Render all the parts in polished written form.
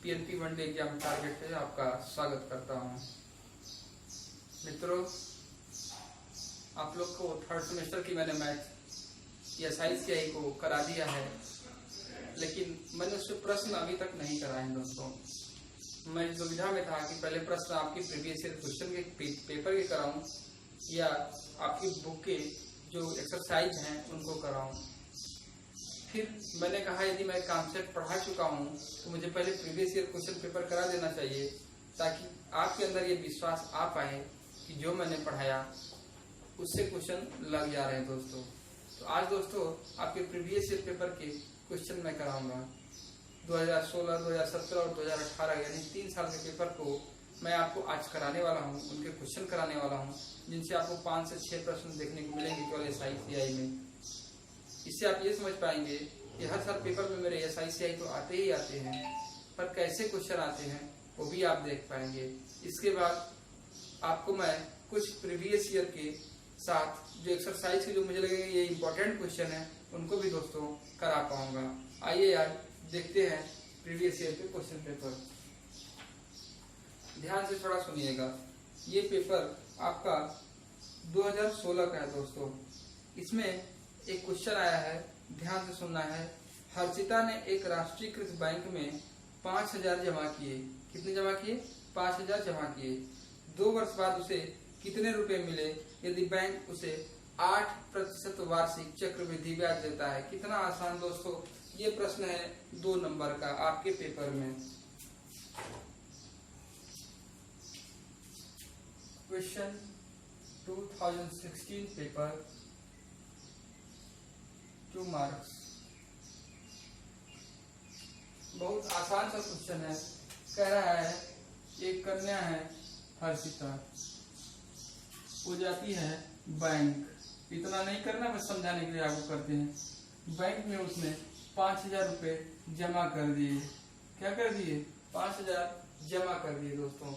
PNP one day exam target से आपका स्वागत करता हूं। मित्रों, आप लोग को थर्ड सेमेस्टर की मैंने मैथ या SICI को करा दिया है, लेकिन मैंने उससे प्रश्न अभी तक नहीं कराए हैं। दोस्तों, मैं इस दुविधा में था कि पहले प्रश्न आपकी प्रीवियस ईयर क्वेश्चन के पेपर के कराऊं या आपकी बुक के जो एक्सरसाइज हैं उनको कराऊं। फिर मैंने कहा यदि मैं कॉन्सेप्ट पढ़ा चुका हूं तो मुझे पहले प्रीवियस ईयर क्वेश्चन पेपर करा देना चाहिए, ताकि आपके अंदर ये विश्वास आ पाए कि जो मैंने पढ़ाया उससे क्वेश्चन लग जा रहे हैं। दोस्तों, तो आज दोस्तों आपके प्रीवियस ईयर पेपर के क्वेश्चन मैं कराऊंगा। 2016, 2017 और 2018 यानी 3 साल के पेपर को मैं आपको आज कराने वाला हूं, उनके क्वेश्चन कराने वाला हूं, जिनसे आपको 5 से 6 प्रश्न देखने को मिलेंगे केवल SICI में। इससे आप ये समझ पाएंगे कि हर साल पेपर में मेरे SICI तो आते ही आते हैं, पर कैसे क्वेश्चन आते हैं वो भी आप देख पाएंगे। इसके बाद आपको मैं कुछ प्रीवियस ईयर के साथ जो एक्सरसाइज के जो मुझे लगेगा ये इंपॉर्टेंट क्वेश्चन है उनको भी दोस्तों करा पाऊंगा। आइए आज देखते हैं प्रीवियस ईयर के क्वेश्चन पेपर। ध्यान से थोड़ा सुनिएगा। ये पेपर आपका 2016 का है दोस्तों। इसमें एक क्वेश्चन आया है, ध्यान से सुनना है। हर्षिता ने एक राष्ट्रीयकृत बैंक में 5,000 जमा किए। कितने जमा किए? 5,000 जमा किए। 2 वर्ष बाद उसे कितने रुपए मिले यदि बैंक उसे 8% वार्षिक चक्रवृद्धि ब्याज देता है? कितना आसान दोस्तों, ये प्रश्न है 2 नंबर का आपके पेपर में। Question 2016 paper 2 marks. बहुत आसान सा क्वेश्चन है। कह रहा है एक कन्या है हर्षिता, वो जाती है बैंक। इतना नहीं करना, बस समझाने के लिए आपको करते हैं। बैंक में उसने 5,000 रुपए जमा कर दिए। क्या कर दिए? 5,000 जमा कर दिए दोस्तों।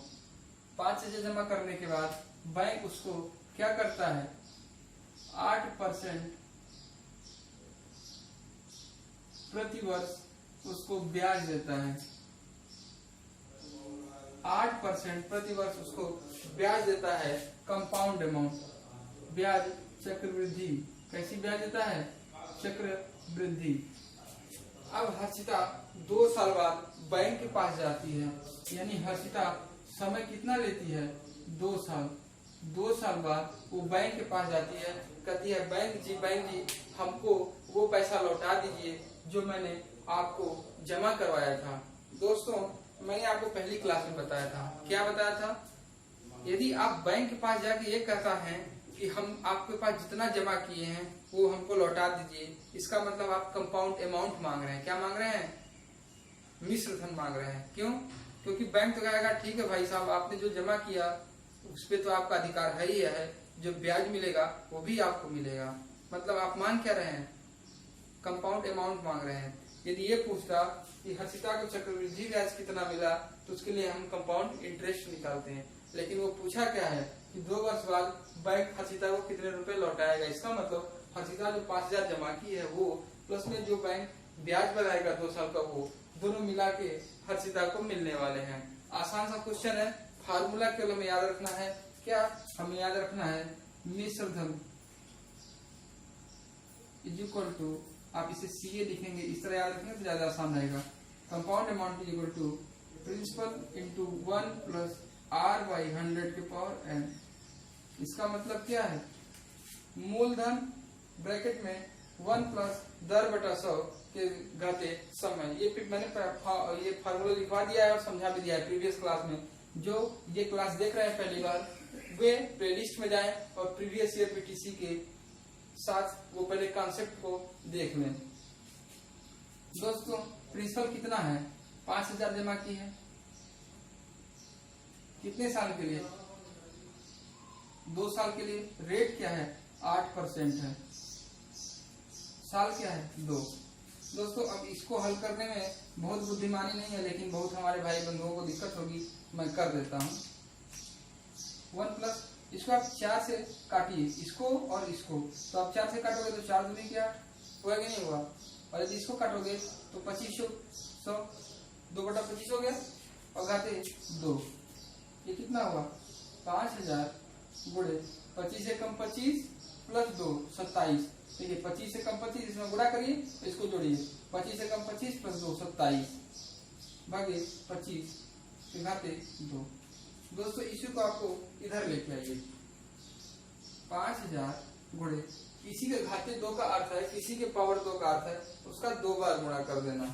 5,000 जमा करने के बाद बैंक उसको क्या करता है? 8% प्रति वर्ष उसको ब्याज देता है। 8% प्रति वर्ष उसको ब्याज देता है। कंपाउंड अमाउंट, ब्याज चक्रवृद्धि। कैसी ब्याज देता है? चक्रवृद्धि। अब हर्षिता 2 साल बाद बैंक के पास जाती है, यानी हर्षिता समय कितना लेती है? 2 साल। 2 साल बाद वो बैंक के पास जाती है, कहती है बैंक जी हमको वो पैसा लौटा दीजिए जो मैंने आपको जमा करवाया था। दोस्तों, मैंने आपको पहली क्लास में बताया था। क्या बताया था? यदि आप बैंक के पास जाके ये कहता है कि हम आपके पास जितना जमा किए हैं वो हमको लौटा दीजिए, इसका मतलब आप कंपाउंड अमाउंट मांग रहे हैं। क्या मांग रहे हैं? मिश्र धन मांग रहे हैं। क्यों? क्योंकि बैंक तो कहेगा ठीक है भाई साहब, आपने जो जमा किया उस पे तो आपका अधिकार है ही है, जो ब्याज मिलेगा वो भी आपको मिलेगा। मतलब आप मांग क्या रहे हैं? कंपाउंड अमाउंट मांग रहे हैं। यदि ये पूछता कि हर्षिता को चक्रवृद्धि ब्याज कितना मिला, तो उसके लिए हम कंपाउंड इंटरेस्ट निकालते हैं। लेकिन वो पूछा क्या है कि 2 वर्ष बाद बैंक हर्षिता को कितने रुपए लौटाएगा। इसका मतलब हर्षिता जो 5,000 जमा की है वो प्लस में जो बैंक ब्याज लगाएगा 2 साल का, वो दोनों मिला के हर्षिता को मिलने वाले हैं। आसान सा क्वेश्चन है। फार्मूला केवल हमें याद रखना है। क्या हमें याद रखना है? मिश्र धन इज इक्वल टू, आप इसे CA लिखेंगे, इस तरह याद रखेंगे तो ज्यादा आसान रहेगा। Compound amount is equal to principal into 1 plus R by 100 के पावर n। इसका मतलब क्या है? मूलधन ब्रैकेट में 1 प्लस दर बटा 100 के घाते समय। ये मैंने ये फार्मूला लिखवा दिया है और समझा भी दिया है प्रीवियस क्लास में। जो ये क्लास देख रहे हैं पहली बार, वे प्लेलिस्ट में जाएं और प्रीवियस ईयर PTC के साथ वो पहले कॉन्सेप्ट को देख लें। दोस्तों, प्रिंसिपल कितना है? 5,000 जमा की है। कितने साल के लिए? 2 साल के लिए। रेट क्या है? 8% है। साल क्या है? 2। दोस्तों, अब इसको हल करने में बहुत बुद्धिमानी नहीं है, लेकिन बहुत हमारे भाई बंधुओं को दिक्कत होगी, मैं कर देता हूँ। 1 प्लस, इसको आप 4 से काटिए, इसको और इसको। तो आप 4 से काटोगे तो 4 दूनी क्या हुआ कि नहीं हुआ? और यदि इसको काटोगे तो 2500 2/25 हो गया और घाते 2, ये कितना हुआ 5000 गुणे 25 से कम 25 प्लस 2 27। देखिए 25 से कम 25 इसमें गुणा करिए, इसको जोड़िए 25 से कम 25 प्लस 2 27 भागे 25 के घाते 2। दोस्तों इसी को आपको इधर लेके आइए, 5000 गुणे किसी के घाते 2 का अर्थ है किसी के पावर 2 का अर्थ है उसका 2 बार गुणा कर देना,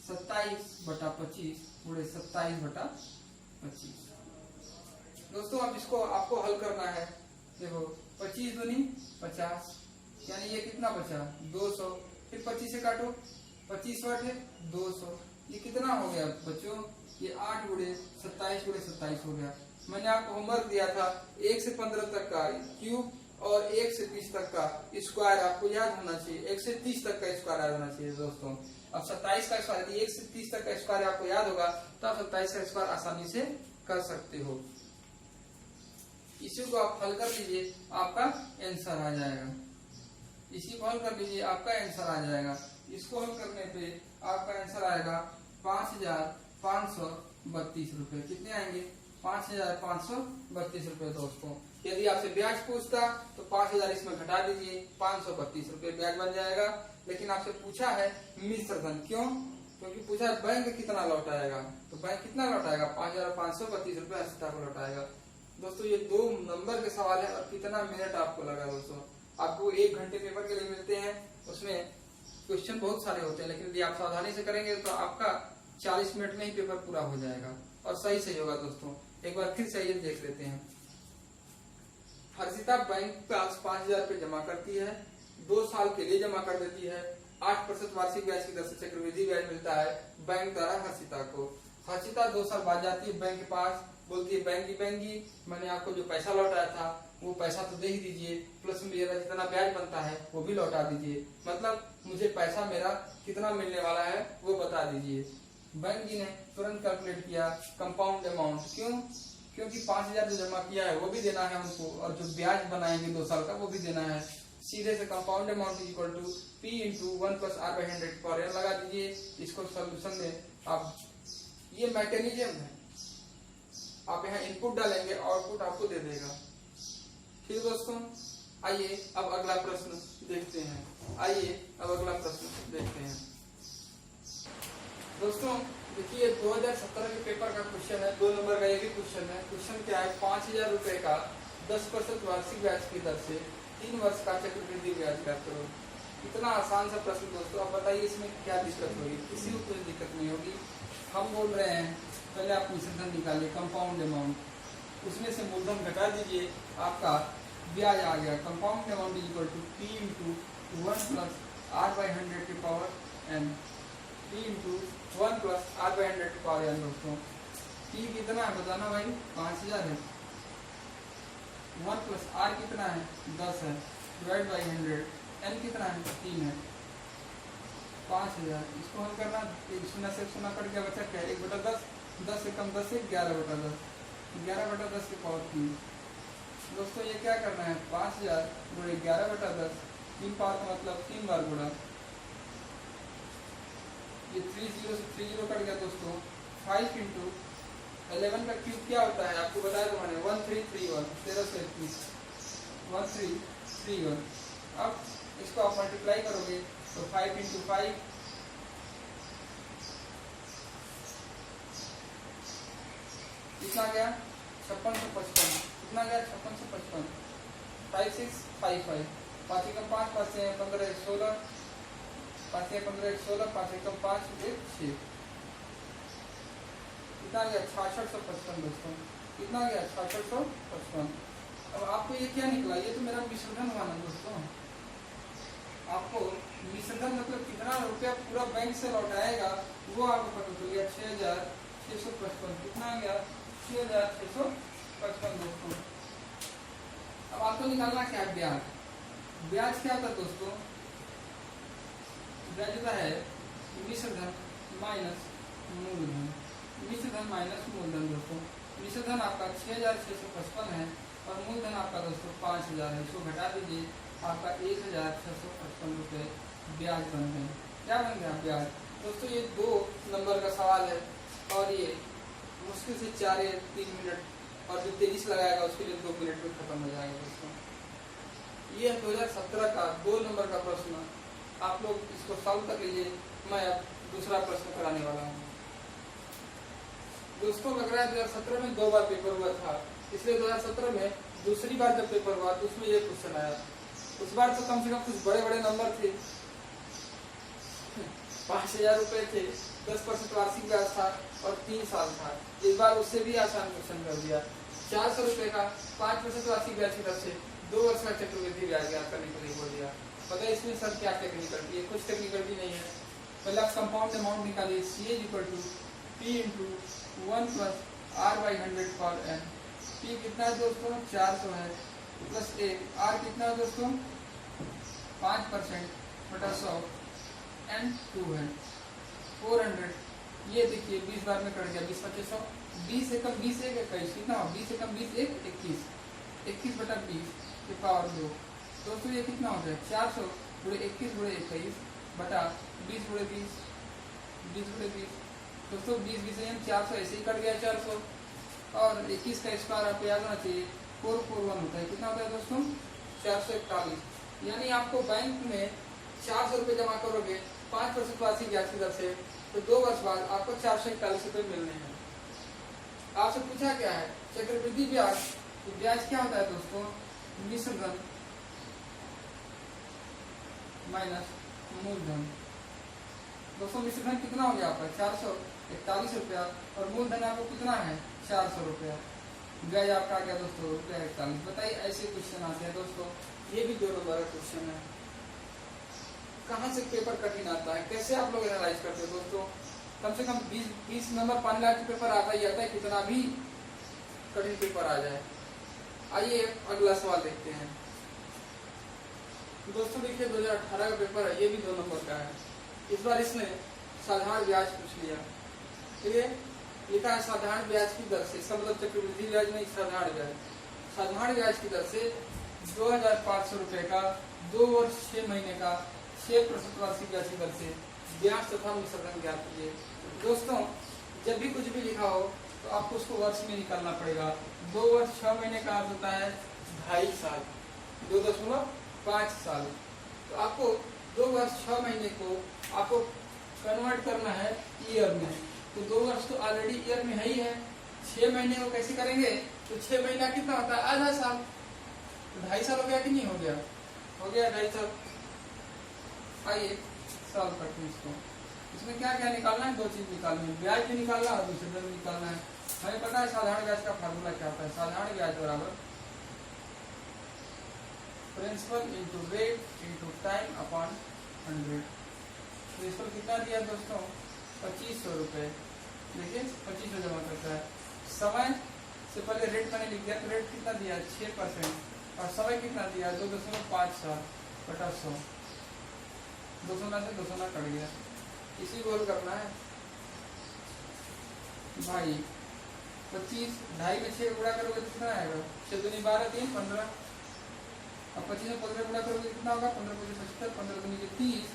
27/25 गुणे 27/25। दोस्तों अब इसको आपको हल करना है। देखो 25 दूनी 50, यानी ये कितना बचा 200, फिर 25 से काटो 25 बटे 200, ये कितना हो गया बच्चों, ये 8 गुणे 27 गुणे 27 हो गया। मैंने आपको होमवर्क दिया था 1 से 15 तक का क्यूब और 1 से 30 तक का स्क्वायर आपको याद होना चाहिए, 1 से 30 तक का स्क्वायर याद होना चाहिए दोस्तों। अब 27 का स्क्वायर, 1 से 30 तक का स्क्वायर आपको याद होगा तो आप 27 का स्क्वायर आसानी से कर सकते हो। इसी को आप हल कर लीजिए, आपका आंसर आ जाएगा। इसी को हल कर लीजिए, आपका आंसर आ जाएगा। इसको हल करने पे आपका आंसर आएगा 5532 रुपए। कितने आएंगे 5532 रुपए। दोस्तों यदि आपसे ब्याज पूछता तो 5000 इसमें घटा दीजिए, 532 रुपए ब्याज बन जाएगा। लेकिन आपसे पूछा है मिश्र धन, क्यों? क्योंकि पूछा है बैंक कितना लौटाएगा, तो बैंक कितना लौटाएगा 5532 रुपए हर्षिता को लौटाएगा। दोस्तों ये 2 नंबर के सवाल है और कितना मिनट आपको लगा दोस्तों, आपको 1 घंटे पेपर के लिए मिलते हैं, उसमें क्वेश्चन बहुत सारे होते हैं, लेकिन यदि आप सावधानी से करेंगे तो आपका 40 मिनट में ही पेपर पूरा हो जाएगा और सही सही होगा। दोस्तों एक बार फिर से ये देख लेते हैं। हर्षिता बैंक पास 5000 रुपए जमा करती है, 2 साल के लिए जमा कर देती है, 8% वार्षिक ब्याज की दर से चक्रवृद्धि ब्याज मिलता है बैंक द्वारा हर्षिता को। हर्षिता 2 साल बाद जाती है बैंक के पास, बोलती है बैंक मैंने आपको जो पैसा लौटाया था वो पैसा तो दे ही दीजिए, प्लस मेरा जितना ब्याज बनता है वो भी लौटा दीजिए, मतलब मुझे पैसा मेरा कितना मिलने वाला है वो बता दीजिए। बैंक जी ने तुरंत कैलकुलेट किया कंपाउंड अमाउंट, क्यों? क्योंकि 5000 जो जमा किया है वो भी देना है उनको और जो ब्याज बनाएंगे 2 साल का वो भी देना है। सीधे से compound amount equal to P × 1 + R/100 पर लगा दीजिए। इसको सोल्यूशन में आप, ये मैकेनिज्म है, आप यहाँ इनपुट डालेंगे आउटपुट आपको दे देगा। ठीक दोस्तों, आइए अब अगला प्रश्न देखते हैं। दोस्तों देखिए 2017 के पेपर का क्वेश्चन है, 2 नंबर का ये भी क्वेश्चन है। क्वेश्चन क्या है 5000 रुपए का 10% वार्षिक ब्याज की दर से 3 वर्ष का चक्रवृद्धि ब्याज ज्ञात करो। इतना आसान सा प्रश्न दोस्तों, आप बताइए इसमें क्या दिक्कत होगी? किसी को कोई दिक्कत नहीं होगी। हम बोल रहे हैं पहले आप मिश्र धन निकालिए कंपाउंड अमाउंट, उसमें से मूलधन घटा दीजिए, आपका ब्याज आ गया। Compound amount equal to P × 1 + R/100 की पावर n, P × 1 + R/100 की पावर n। दोस्तों P कितना है बताना भाई, 5000 है, 1 + R कितना है 10 है, डिवाइड बाई 100, n कितना है 3 है, 5000। इसको हल करना, 0 से 0 कट गया, बचा क्या 1/10, 10 से कम 10 से 11/10, 11/10 की पावर 3। दोस्तों ये क्या करना है 5000 गुणे 11/10, 3 पावर का मतलब 3 बार गुणा, ये 30 से 30 कट गया दोस्तों। 5 × 11 का क्यूब क्या होता है आपको बताया तो मैंने 1331, 1331, 1331। अब इसको आप मल्टीप्लाई करोगे तो 5 × 5 कितना गया 5655, कितना गया 5655, 5655, 5 × 5, 5 से 15 16, 5 से 15 16, 5 से 5 1 6, कितना गया 6655 दोस्तों, कितना गया 6655। अब आपको ये क्या निकला, ये तो मेरा मिश्र धन हुआ ना दोस्तों। आपको मिश्र धन मतलब कितना रुपया पूरा बैंक से लौटाएगा वो आपको पता चल गया 6655, कितना गया 6655 दोस्तों। अब आपको निकालना क्या है ब्याज। ब्याज क्या होता है दोस्तों, ब्याज होता है मिश्र धन माइनस मूलधन, मिश्र धन माइनस मूलधन। दोस्तों मिश्र धन आपका 6655 है और मूलधन आपका दोस्तों 5000 है, इसको घटा दीजिए, आपका 1655 रुपए ब्याज बन गए। क्या बन गया ब्याज। दोस्तों ये 2 नंबर का सवाल है और ये मुश्किल से 4 या 3 मिनट और जो तेजी से लगाएगा उसके लिए 2 मिनट में खत्म हो जाएगा दोस्तों। ये 2017 का 2 नंबर का प्रश्न, आप लोग इसको सॉल्व कर लीजिए। मैं अब दूसरा प्रश्न कराने वाला हूँ। दोस्तों लग रहा है 2017 में 2 बार पेपर हुआ था, इसलिए 2017 में दूसरी बार जब पेपर हुआ तो उसमें ये क्वेश्चन आया। उस बार तो कम से कम कुछ बड़े बड़े नंबर थे, 5000 रुपए थे, 10% वार्षिक ब्याज था और 3 साल था। इस बार उससे भी आसान क्वेश्चन कर दिया। 400 रुपए का 5% वार्षिक ब्याज की तरफ से 2 वर्ष का चक्रवृद्धि ब्याज ज्ञात करने के लिए बोल दिया। पता है इसमें सर क्या टेक्निकल, ये कुछ टेक्निकल भी नहीं है। पहले आप कंपाउंड अमाउंट निकालिए, CA = P × 1 + R/100 for n। P कितना है दोस्तों 400 है, प्लस R कितना है दोस्तों 5% बटा 100, N 2 है 400। ये देखिए 20 बार में कट गया, 20 × 25 100, 20 से कम 20 1 21 कितना हो, 20 से कम 20 1 21, 21 बटा 20 की पावर 2। दोस्तों ये कितना होता है 400 × 21 × 21 बटा 20 × 20, 20 × 20। दोस्तों 20 20 400 ऐसे ही कट गया 400 और 21 का स्क्वायर आपको याद होना चाहिए 441 होता है। कितना होता है दोस्तों 441। यानी आपको बैंक में 400 रुपये जमा करोगे 5% वार्षिक ब्याज की दर से, तो 2 वर्ष बाद आपको 441 रुपये मिलने हैं। आपसे पूछा क्या है चक्रवृद्धि ब्याज, तो ब्याज क्या होता है दोस्तों मिश्र धन माइनस मूलधन। दोस्तों मिश्र धन कितना हो गया आपका 441 रुपया और मूलधन आपको कितना है 400 रुपया। ब्याज आपका आ गया दोस्तों ₹41। बताइए ऐसे क्वेश्चन आते हैं दोस्तों, ये भी 2 नंबर का क्वेश्चन है। कहाँ से पेपर कठिन आता है, कैसे आप लोग एनालाइज करते हैं दोस्तों। कम से कम 20 नंबर 5 लाख के पेपर आता ही आता है, कितना भी कठिन पेपर आ जाए। आइए अगला सवाल देखते हैं दोस्तों। देखिए 2018 का पेपर है, ये भी 2 नंबर का है। इस बार इसने साधारण ब्याज पूछ लिया। ठीक है, लिखा है साधारण ब्याज की दर से, इसका मतलब चक्रवृद्धि ब्याज नहीं, साधारण ब्याज। साधारण ब्याज की दर से 2500 रुपए का 2 वर्ष 6 महीने का 6% वार्षिक ब्याज की दर से ब्याज तथा मिश्र धन ज्ञात कीजिए। दोस्तों जब भी कुछ भी लिखा हो तो आपको उसको वर्ष में निकालना पड़ेगा। 2 वर्ष 6 महीने का अर्थ होता है 2.5 साल, 2.5 साल। तो आपको 2 वर्ष 6 महीने को आपको कन्वर्ट करना है ईयर में। तो 2 वर्ष तो ऑलरेडी ईयर में है ही है, 6 महीने को कैसे करेंगे, तो 6 महीना कितना होता है आधा साल, तो 2.5 साल हो गया कि नहीं हो गया, हो गया 2.5 साल। आइए सॉल्व करते हैं इसको। इसमें क्या क्या निकालना है, 2 चीज निकालनी है, ब्याज भी निकालना और दूसरे धन निकालना है। हमें पता है साधारण ब्याज का फार्मूला क्या होता है, साधारण ब्याज बराबर principal into rate into time upon 100। तो इस पर कितना दिया दोस्तों 2500 रुपये। देखिए 2500 जमा करता है। समय से पहले रेट मैंने लिख दिया, तो रेट कितना दिया 6% और समय कितना दिया 2.57 बटा 100। 200 में से 200 ना कट गया, इसी को हल करना है भाई। 25 2.5 में 6 गुणा करोगे तो कितना आएगा 6 दूनी 12 3 15 और 25 में 15 गुणा करोगे कितना होगा 15 × 5 75 15 दूनी 30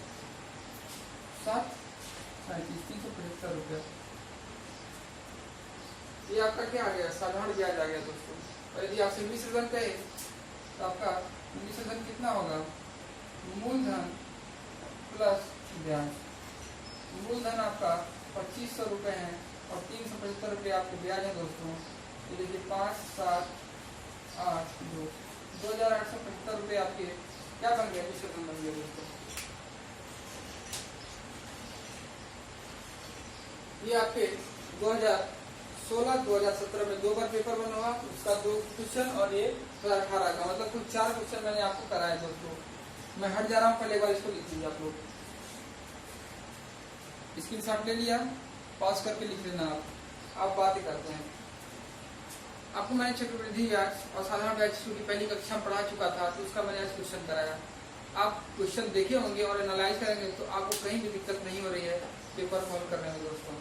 7 37 375 रुपये। ये आपका क्या आ गया साधारण ब्याज आ गया दोस्तों। और यदि आपसे मिश्र धन कहे तो आपका मिश्र धन कितना होगा मूलधन प्लस ब्याज। मूलधन आपका 2500 रुपये है और 375 रुपये आपके ब्याज है दोस्तों। तो देखिए 5 7 8 2 2875 रुपये आपके क्या बन गया मिश्र धन बन गया दोस्तों। ये आपके 2016-2017 में 2 बार पेपर बना हुआ, उसका 2 क्वेश्चन और ये 2018 का, मतलब कुल 4 क्वेश्चन मैंने आपको कराया दोस्तों। मैं हट जा रहा हूँ, पहले बार इसको लिख लीजिए आप लोग। स्क्रीनशॉट ले लिया, पॉज करके लिख लेना आप बात ही करते हैं। आपको मैंने चक्रवृद्धि ब्याज और साधारण ब्याज की पहली कक्षा में पढ़ा चुका था, तो उसका मैंने आज क्वेश्चन कराया। आप क्वेश्चन देखे होंगे और एनालाइज करेंगे तो आपको कहीं भी दिक्कत नहीं हो रही है पेपर सॉल्व करने में दोस्तों।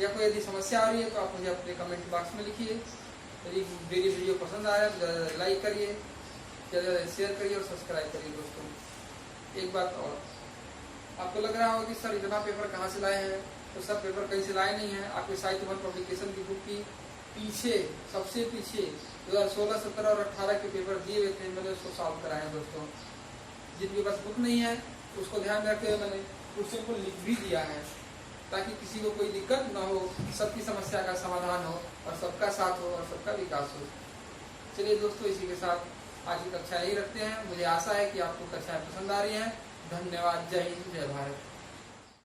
या कोई यदि समस्या आ रही है तो आप मुझे अपने कमेंट बॉक्स में लिखिए। यदि मेरी वीडियो पसंद आया तो लाइक करिए, ज़्यादा शेयर करिए और सब्सक्राइब करिए दोस्तों। एक बात और, आपको लग रहा होगा कि सर इतना पेपर कहाँ से लाए हैं, तो सर पेपर कहीं से लाए नहीं है। आपके साहित्य वन पब्लिकेशन की बुक की पीछे, सबसे पीछे 2016, 17 और 18 के पेपर दिए हुए थे, मैंने उसको सॉल्व कराया दोस्तों। जिनके पास बुक नहीं है उसको ध्यान में रखते हुए मैंने क्वेश्चन को लिख भी दिया है, ताकि किसी को कोई दिक्कत न हो, सबकी समस्या का समाधान हो और सबका साथ हो और सबका विकास हो। चलिए दोस्तों, इसी के साथ आज की कक्षा यही रखते हैं। मुझे आशा है कि आपको कक्षाएं पसंद आ रही हैं। धन्यवाद। जय हिंद, जय भारत।